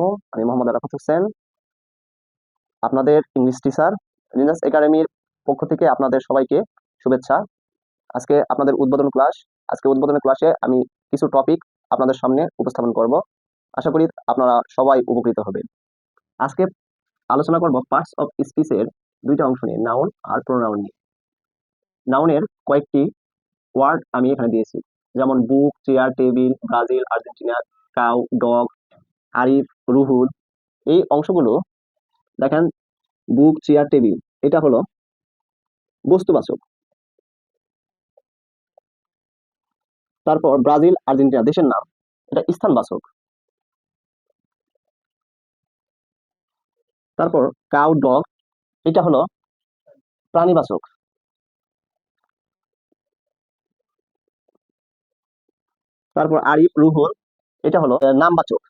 আলাইকুম। আমি মোহাম্মদ আরাফাত হোসেন, আপনাদের ইংলিশ টিচার। নিনাস একাডেমির পক্ষ থেকে আপনাদের সবাইকে শুভেচ্ছা। আজকে আপনাদের উদ্বোধন ক্লাস। আজকে উদ্বোধনের ক্লাসে আমি কিছু টপিক আপনাদের সামনে উপস্থাপন করব। আশা করি আপনারা সবাই উপকৃত হবেন। আজকে আলোচনা করব পার্টস অফ স্পিচের দুইটা অংশ নিয়ে, নাউন আর প্রোনাউন নিয়ে। নাউনের কয়েকটি ওয়ার্ড আমি এখানে দিয়েছি, যেমন book, chair, table, Brazil, Argentina, cow, dog, Arif, Ruhul. এই অংশগুলো দেখেন, বুক, চেয়ার, টেবিল, এটা হলো বস্তুবাচক। তারপর ব্রাজিল, আর্জেন্টিনা দেশের নাম, এটা স্থানবাচক। তারপর কাউ, ডগ, এটা হলো প্রাণীবাচক। তারপর আরিফ, রুহুল, এটা হলো নামবাচক।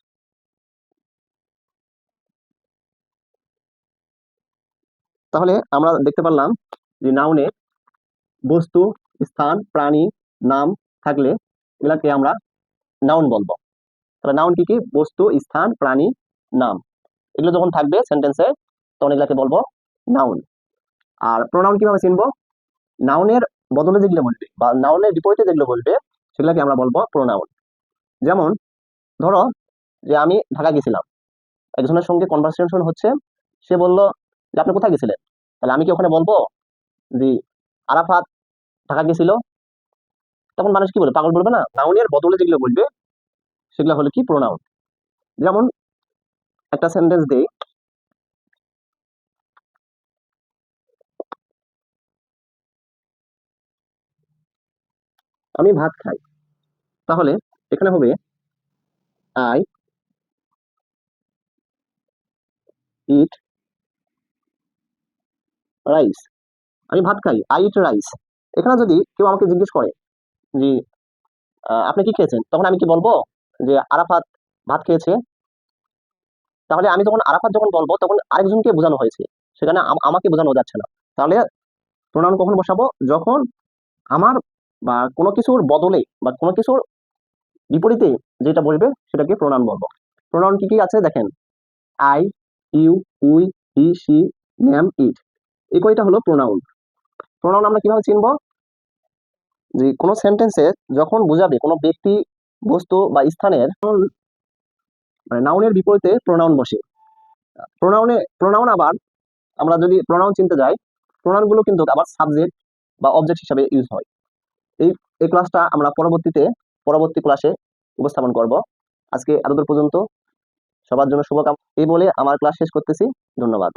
তাহলে আমরা দেখতে পারলাম যে নাউনে বস্তু, স্থান, প্রাণী, নাম থাকলে এগুলাকে আমরা নাউন বলবো। তাহলে নাউন কি কি? বস্তু, স্থান, প্রাণী, নাম, এগুলো যখন থাকবে সেন্টেন্সে তখন এগুলাকে বলবো নাউন। আর প্রোনাউন কিভাবে চিনবো? নাউনের বদলে যেগুলো বলবে বা নাউনের বিপরীতে যেগুলো বলবে সেগুলাকে আমরা বলবো প্রোনাউন। যেমন ধরো যে আমি ঢাকা গেছিলাম, একজনের সঙ্গে কনভারসেশন হচ্ছে, সে বলল যে আপনি কোথায় গেছিলেন। তাহলে আমি কি ওখানে বলবো যে আরাফাত ঢাকা গেছিল? তখন মানুষ কি বলবে? পাগল বলবে না? নাউনের বদলে যেগুলো বলবে সেগুলো হলো কি? প্রোনাউন। যেমন একটা সেন্টেন্স দেই, আমি ভাত খাই। তাহলে এখানে হবে আই ইট রাইস। আমি ভাত খাই, আই ইট রাইস। এখানে যদি কেউ আমাকে জিজ্ঞেস করে যে আপনি কি খেয়েছেন, তখন আমি কি বলবো? যে আরাফাত ভাত খেয়েছে। তাহলে আমি যখন আরাফাত যখন বলবো তখন আরেকজনকে বোঝানো হয়েছে, সেখানে আমাকে বোঝানো যাচ্ছে না। তাহলে প্রোনাউন কখন বসাবো? যখন আমার বা কোনো কিছুর বদলে বা কোনো কিছুর বিপরীতে যেটা বলবে সেটাকে প্রোনাউন বলবো। প্রোনাউন কি কি আছে দেখেন, I, you, we, he, she, name, it, এই কয়টা হলো প্রোনাউন। প্রোনাউন আমরা কিভাবে চিনবো? যে কোনো সেন্টেন্সে যখন বোঝাবে কোনো ব্যক্তি, বস্তু বা স্থানের, মানে নাউনের বিপরীতে প্রোনাউন বসে। প্রোনাউন আবার আমরা যদি প্রোনাউন চিনতে যাই, প্রোনাউন গুলো কিন্তু আবার সাবজেক্ট বা অবজেক্ট হিসাবে ইউজ হয়। এই এই ক্লাসটা আমরা পরবর্তী ক্লাসে উপস্থাপন করব। আজকে এতদূর পর্যন্ত। সবার জন্য শুভকামনা এই বলে আমার ক্লাস শেষ করতেছি। ধন্যবাদ।